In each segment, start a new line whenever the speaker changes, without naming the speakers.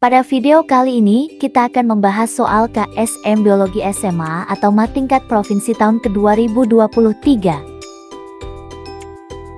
Pada video kali ini, kita akan membahas soal KSM Biologi SMA atau MAT tingkat provinsi tahun ke-2023.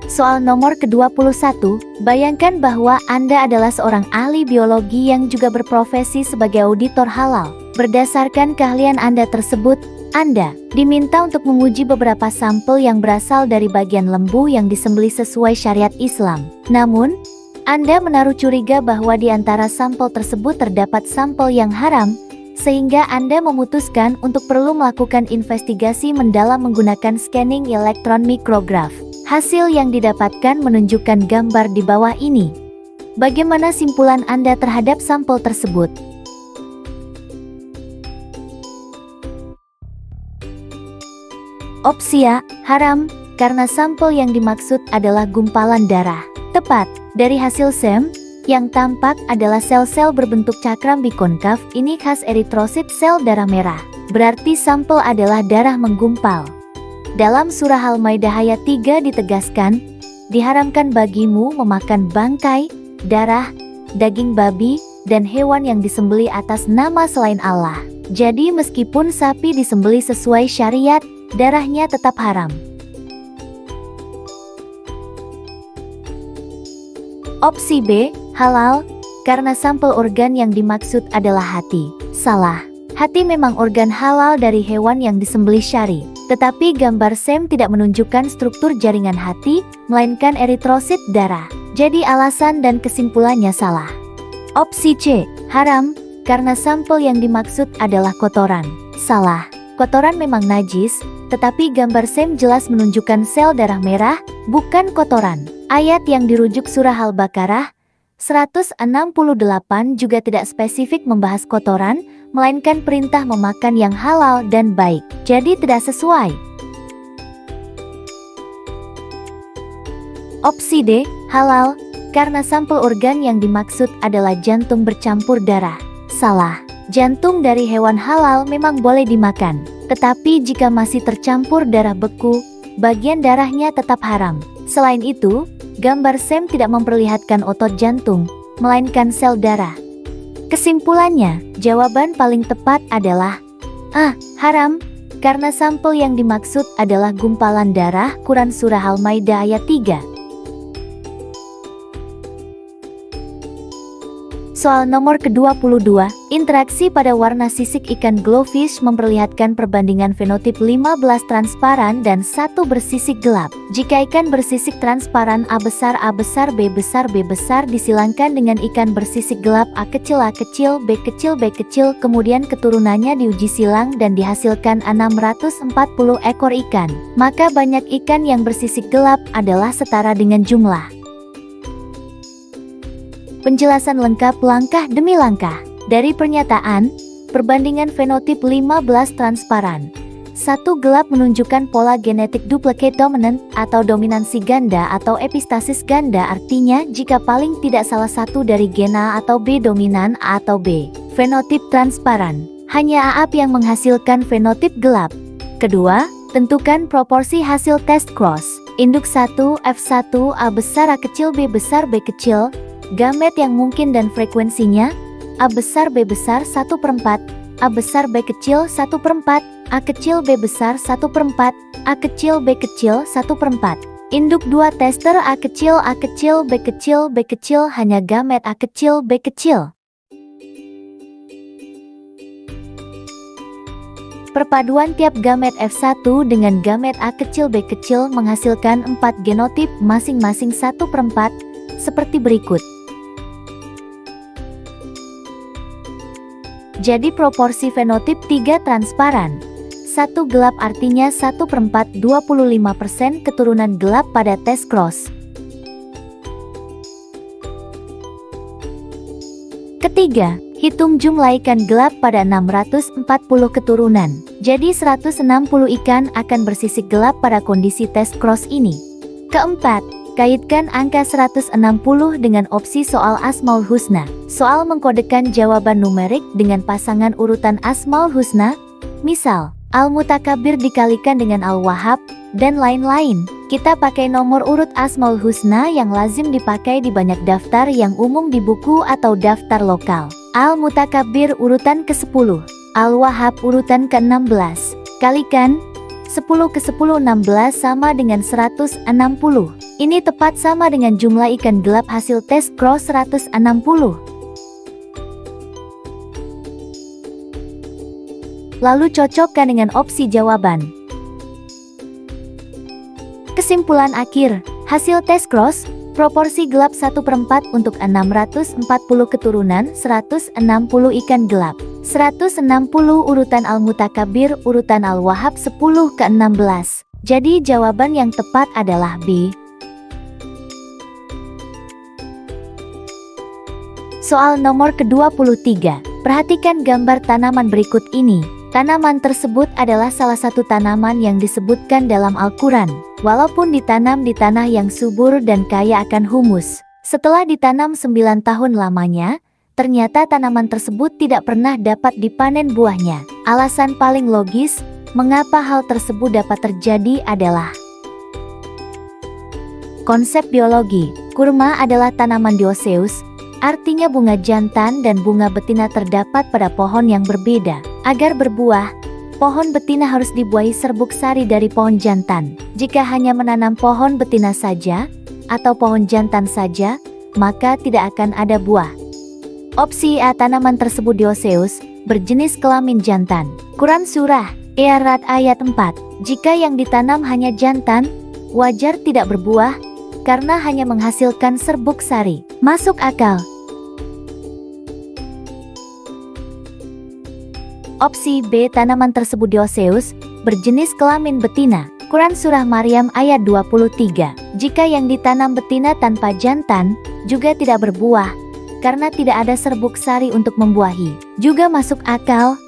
Soal nomor ke-21, bayangkan bahwa Anda adalah seorang ahli biologi yang juga berprofesi sebagai auditor halal. Berdasarkan keahlian Anda tersebut, Anda diminta untuk menguji beberapa sampel yang berasal dari bagian lembu yang disembelih sesuai syariat Islam. Namun, Anda menaruh curiga bahwa di antara sampel tersebut terdapat sampel yang haram, sehingga Anda memutuskan untuk perlu melakukan investigasi mendalam menggunakan scanning elektron mikrograf. Hasil yang didapatkan menunjukkan gambar di bawah ini. Bagaimana simpulan Anda terhadap sampel tersebut? Opsi A, haram, karena sampel yang dimaksud adalah gumpalan darah. Tepat, dari hasil SEM, yang tampak adalah sel-sel berbentuk cakram bikonkav, ini khas eritrosit sel darah merah. Berarti sampel adalah darah menggumpal. Dalam surah Al-Maidah ayat 3 ditegaskan, diharamkan bagimu memakan bangkai, darah, daging babi, dan hewan yang disembelih atas nama selain Allah. Jadi meskipun sapi disembelih sesuai syariat, darahnya tetap haram. Opsi B, halal, karena sampel organ yang dimaksud adalah hati. Salah, hati memang organ halal dari hewan yang disembelih syari. Tetapi gambar SEM tidak menunjukkan struktur jaringan hati, melainkan eritrosit darah. Jadi alasan dan kesimpulannya salah. Opsi C, haram, karena sampel yang dimaksud adalah kotoran. Salah, kotoran memang najis, tetapi gambar SEM jelas menunjukkan sel darah merah, bukan kotoran. Ayat yang dirujuk surah Al-Baqarah 168 juga tidak spesifik membahas kotoran, melainkan perintah memakan yang halal dan baik. Jadi tidak sesuai. Opsi D, halal, karena sampel organ yang dimaksud adalah jantung bercampur darah. Salah, jantung dari hewan halal memang boleh dimakan. Tetapi jika masih tercampur darah beku, bagian darahnya tetap haram. Selain itu, gambar SEM tidak memperlihatkan otot jantung, melainkan sel darah. Kesimpulannya, jawaban paling tepat adalah A, haram, karena sampel yang dimaksud adalah gumpalan darah, Quran Surah Al-Maidah ayat 3. Soal nomor ke-22, interaksi pada warna sisik ikan glowfish memperlihatkan perbandingan fenotip 15 transparan dan 1 bersisik gelap. Jika ikan bersisik transparan A besar B besar B besar disilangkan dengan ikan bersisik gelap A kecil B kecil, kemudian keturunannya diuji silang dan dihasilkan 640 ekor ikan, maka banyak ikan yang bersisik gelap adalah setara dengan jumlah. Penjelasan lengkap langkah demi langkah. Dari pernyataan, perbandingan fenotip 15 transparan. 1 gelap menunjukkan pola genetik duplicate dominant atau dominansi ganda atau epistasis ganda, artinya jika paling tidak salah satu dari gen A atau B dominan A atau B. Fenotip transparan. Hanya AAP yang menghasilkan fenotip gelap. Kedua, tentukan proporsi hasil test cross. Induk 1 F1 A besar A kecil B besar B kecil. Gamet yang mungkin dan frekuensinya A besar B besar 1/4, A besar B kecil 1/4, A kecil B besar 1/4, A kecil B kecil 1/4. Induk 2 tester A kecil B kecil B kecil, hanya gamet A kecil B kecil. Perpaduan tiap gamet F1 dengan gamet A kecil B kecil menghasilkan 4 genotip masing-masing 1/4, seperti berikut. Jadi proporsi fenotip 3 transparan. 1 gelap artinya 1/4 25% keturunan gelap pada tes cross. Ketiga, hitung jumlah ikan gelap pada 640 keturunan. Jadi 160 ikan akan bersisik gelap pada kondisi tes cross ini. Keempat, kaitkan angka 160 dengan opsi soal Asmaul Husna. Soal mengkodekan jawaban numerik dengan pasangan urutan Asmaul Husna, misal, Al-Mutakabir dikalikan dengan Al-Wahhab, dan lain-lain. Kita pakai nomor urut Asmaul Husna yang lazim dipakai di banyak daftar yang umum di buku atau daftar lokal. Al-Mutakabbir urutan ke-10, Al-Wahhab urutan ke-16. Kalikan 10 ke 10 16 sama dengan 160. Ini tepat sama dengan jumlah ikan gelap hasil tes cross 160. Lalu cocokkan dengan opsi jawaban. Kesimpulan akhir, hasil tes cross, proporsi gelap 1/4 untuk 640 keturunan 160 ikan gelap. 160 urutan Al-Mutakabbir urutan Al-Wahhab 10 ke 16. Jadi jawaban yang tepat adalah B. Soal nomor ke-23. Perhatikan gambar tanaman berikut ini. Tanaman tersebut adalah salah satu tanaman yang disebutkan dalam Al-Quran. Walaupun ditanam di tanah yang subur dan kaya akan humus. Setelah ditanam 9 tahun lamanya, ternyata tanaman tersebut tidak pernah dapat dipanen buahnya. Alasan paling logis, mengapa hal tersebut dapat terjadi adalah konsep biologi. Kurma adalah tanaman dioecious, artinya bunga jantan dan bunga betina terdapat pada pohon yang berbeda. Agar berbuah, pohon betina harus dibuahi serbuk sari dari pohon jantan. Jika hanya menanam pohon betina saja, atau pohon jantan saja, maka tidak akan ada buah. Opsi A, tanaman tersebut dioecious, berjenis kelamin jantan. Quran Surah Ar-Ra'd ayat 4. Jika yang ditanam hanya jantan, wajar tidak berbuah, karena hanya menghasilkan serbuk sari. Masuk akal. Opsi B, tanaman tersebut dioecious, berjenis kelamin betina. Quran Surah Maryam ayat 23. Jika yang ditanam betina tanpa jantan, juga tidak berbuah, karena tidak ada serbuk sari untuk membuahi. Juga masuk akal.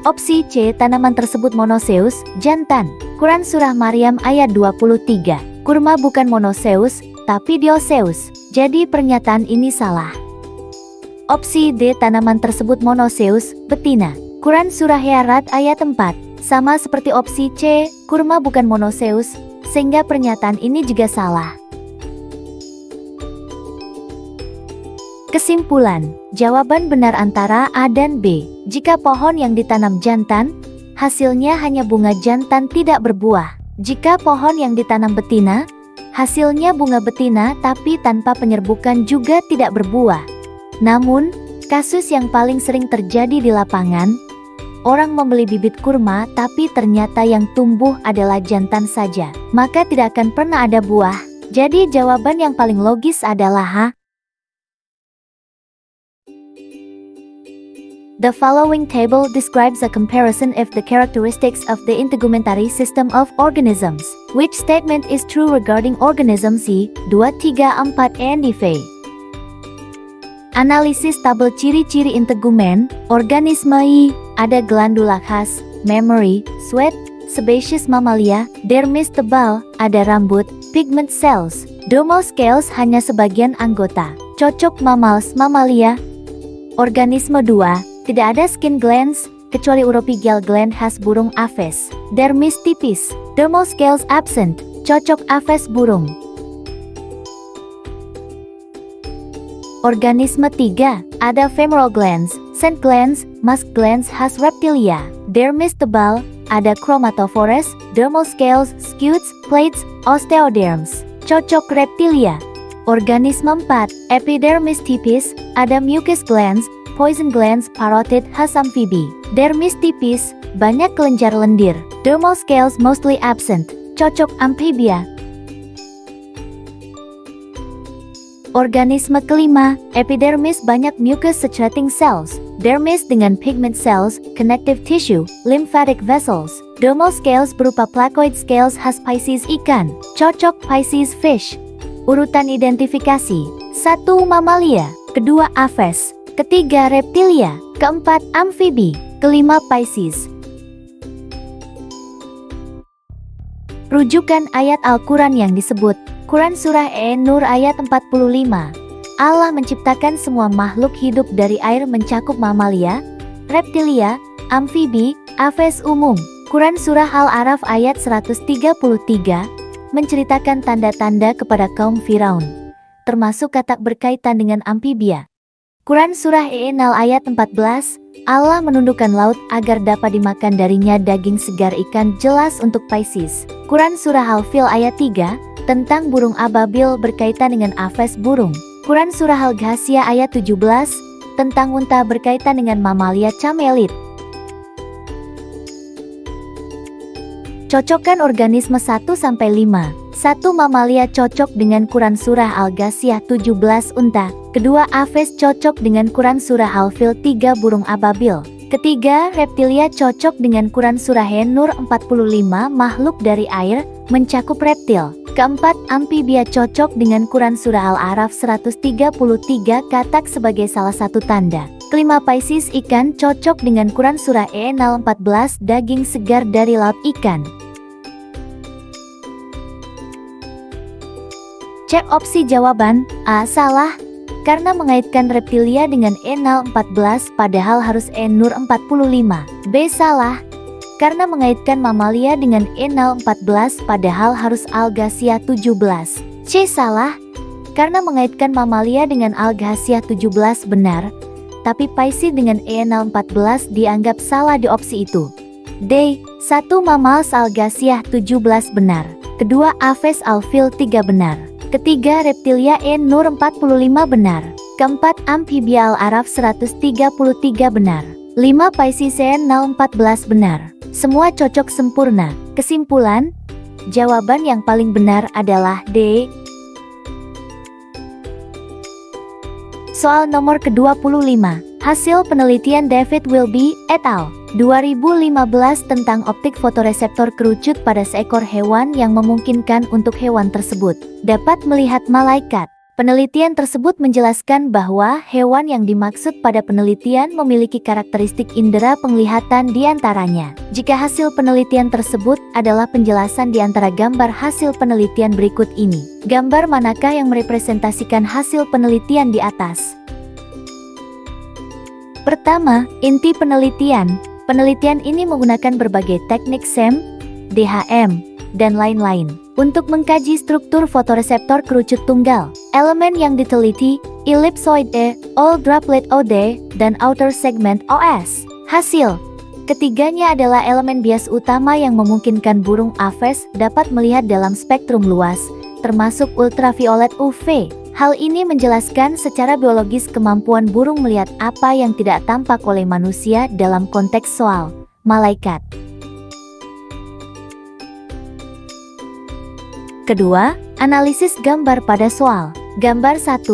Opsi C, tanaman tersebut monoecious, jantan. Quran Surah Maryam ayat 23. Kurma bukan monoecious, tapi dioecious. Jadi pernyataan ini salah. Opsi D, tanaman tersebut monoecious, betina. Quran Surah Ar-Ra'd ayat 4. Sama seperti opsi C, kurma bukan monoecious, sehingga pernyataan ini juga salah. Kesimpulan, jawaban benar antara A dan B. Jika pohon yang ditanam jantan, hasilnya hanya bunga jantan tidak berbuah. Jika pohon yang ditanam betina, hasilnya bunga betina tapi tanpa penyerbukan juga tidak berbuah. Namun, kasus yang paling sering terjadi di lapangan, orang membeli bibit kurma tapi ternyata yang tumbuh adalah jantan saja, maka tidak akan pernah ada buah. Jadi jawaban yang paling logis adalah H. The following table describes a comparison of the characteristics of the integumentary system of organisms. Which statement is true regarding organism C, 2, 3, 4 and V? Analisis tabel ciri-ciri integumen, organisme I, ada glandula khas, mammary, sweat, sebaceous mamalia, dermis tebal, ada rambut, pigment cells, dermal scales hanya sebagian anggota, cocok mammals mamalia. Organisme 2, tidak ada skin glands, kecuali uropygial gland khas burung aves, dermis tipis, dermal scales absent, cocok aves burung. Organisme 3, ada femoral glands, scent glands, musk glands khas reptilia, dermis tebal, ada chromatophores, dermal scales, scutes, plates, osteoderms, cocok reptilia. Organisme 4, epidermis tipis, ada mucus glands, poison glands, parotid khas amfibi, dermis tipis, banyak kelenjar lendir, dermal scales mostly absent, cocok amphibia. Organisme kelima, epidermis banyak mucus secreting cells, dermis dengan pigment cells, connective tissue, lymphatic vessels, dermal scales berupa placoid scales khas Pisces ikan, cocok Pisces fish. Urutan identifikasi, 1 mamalia, kedua aves, ketiga reptilia, keempat amfibi, kelima Pisces. Rujukan ayat Al-Quran yang disebut. Quran Surah An-Nur ayat 45. Allah menciptakan semua makhluk hidup dari air mencakup mamalia, reptilia, amfibi, aves umum. Quran Surah Al-A'raf ayat 133 menceritakan tanda-tanda kepada kaum Firaun, termasuk kata berkaitan dengan amphibia. Quran Surah E-Nal ayat 14, Allah menundukkan laut agar dapat dimakan darinya daging segar ikan. Jelas untuk Pisces. Quran Surah Al-Fil ayat 3, tentang burung ababil berkaitan dengan aves burung. Quran Surah Al-Ghasiyah ayat 17, tentang unta berkaitan dengan mamalia camelit. Cocokkan organisme 1-5. 1. Mamalia cocok dengan Quran Surah Al-Ghasiyah 17 unta. Kedua, aves cocok dengan Quran Surah Al-Fil 3 burung ababil. Ketiga, reptilia cocok dengan Quran Surah An-Nur 45 makhluk dari air, mencakup reptil. Keempat, amfibia cocok dengan Quran Surah Al-A'raf 133 katak sebagai salah satu tanda. Kelima, Pisces ikan cocok dengan Quran Surah E-Nal 14 daging segar dari laut ikan. Cek opsi jawaban. A. Salah, karena mengaitkan reptilia dengan E-Nal 14 padahal harus An-Nur 45. B. Salah, karena mengaitkan mamalia dengan E-Nal 14 padahal harus Al-Ghasiyah 17. C. Salah, karena mengaitkan mamalia dengan Al-Ghasiyah 17 benar, tapi Pisces dengan E-Nal 14 dianggap salah di opsi itu. D. 1. Mamals Al-Ghasiyah 17 benar. Kedua, aves Al-Fil 3 benar. Ketiga, reptilia An-Nur 45 benar. Keempat, amfibia Al-A'raf 133 benar. 5. Pisces An-Nal 14 benar. Semua cocok sempurna. Kesimpulan, jawaban yang paling benar adalah D. Soal nomor ke-25. Hasil penelitian David Wilby et al. 2015 tentang optik fotoreseptor kerucut pada seekor hewan yang memungkinkan untuk hewan tersebut dapat melihat malaikat. Penelitian tersebut menjelaskan bahwa hewan yang dimaksud pada penelitian memiliki karakteristik indera penglihatan di antaranya. Jika hasil penelitian tersebut adalah penjelasan di antara gambar hasil penelitian berikut ini, gambar manakah yang merepresentasikan hasil penelitian di atas? Pertama, inti penelitian. Penelitian ini menggunakan berbagai teknik SEM, DHM, dan lain-lain untuk mengkaji struktur fotoreseptor kerucut tunggal. Elemen yang diteliti, ellipsoid E, all droplet OD, dan outer segment OS. Hasil ketiganya adalah elemen bias utama yang memungkinkan burung aves dapat melihat dalam spektrum luas, termasuk ultraviolet UV. Hal ini menjelaskan secara biologis kemampuan burung melihat apa yang tidak tampak oleh manusia dalam konteks soal malaikat. Kedua, analisis gambar pada soal. Gambar 1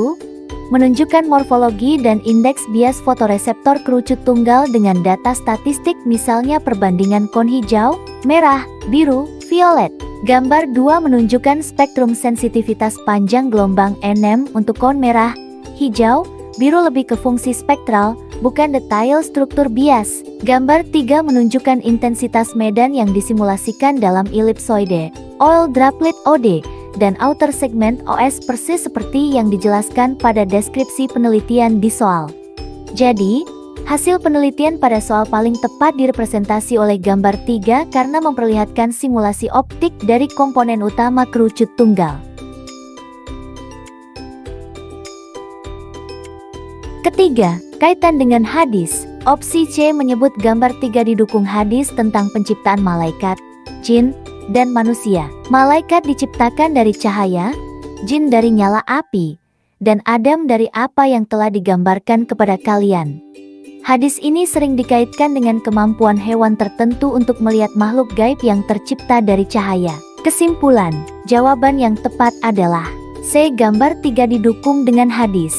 menunjukkan morfologi dan indeks bias fotoreseptor kerucut tunggal dengan data statistik, misalnya perbandingan kon hijau, merah, biru, violet. Gambar 2 menunjukkan spektrum sensitivitas panjang gelombang NM untuk kon merah, hijau, biru lebih ke fungsi spektral, bukan detail struktur bias. Gambar 3 menunjukkan intensitas medan yang disimulasikan dalam ellipsoide, oil droplet OD, dan outer segment OS persis seperti yang dijelaskan pada deskripsi penelitian di soal. Jadi, hasil penelitian pada soal paling tepat direpresentasi oleh gambar 3 karena memperlihatkan simulasi optik dari komponen utama kerucut tunggal. Ketiga, kaitan dengan hadis. Opsi C menyebut gambar 3 didukung hadis tentang penciptaan malaikat, jin, dan manusia. Malaikat diciptakan dari cahaya, jin dari nyala api, dan Adam dari apa yang telah digambarkan kepada kalian. Hadis ini sering dikaitkan dengan kemampuan hewan tertentu untuk melihat makhluk gaib yang tercipta dari cahaya. Kesimpulan, jawaban yang tepat adalah C. Gambar 3 didukung dengan hadis.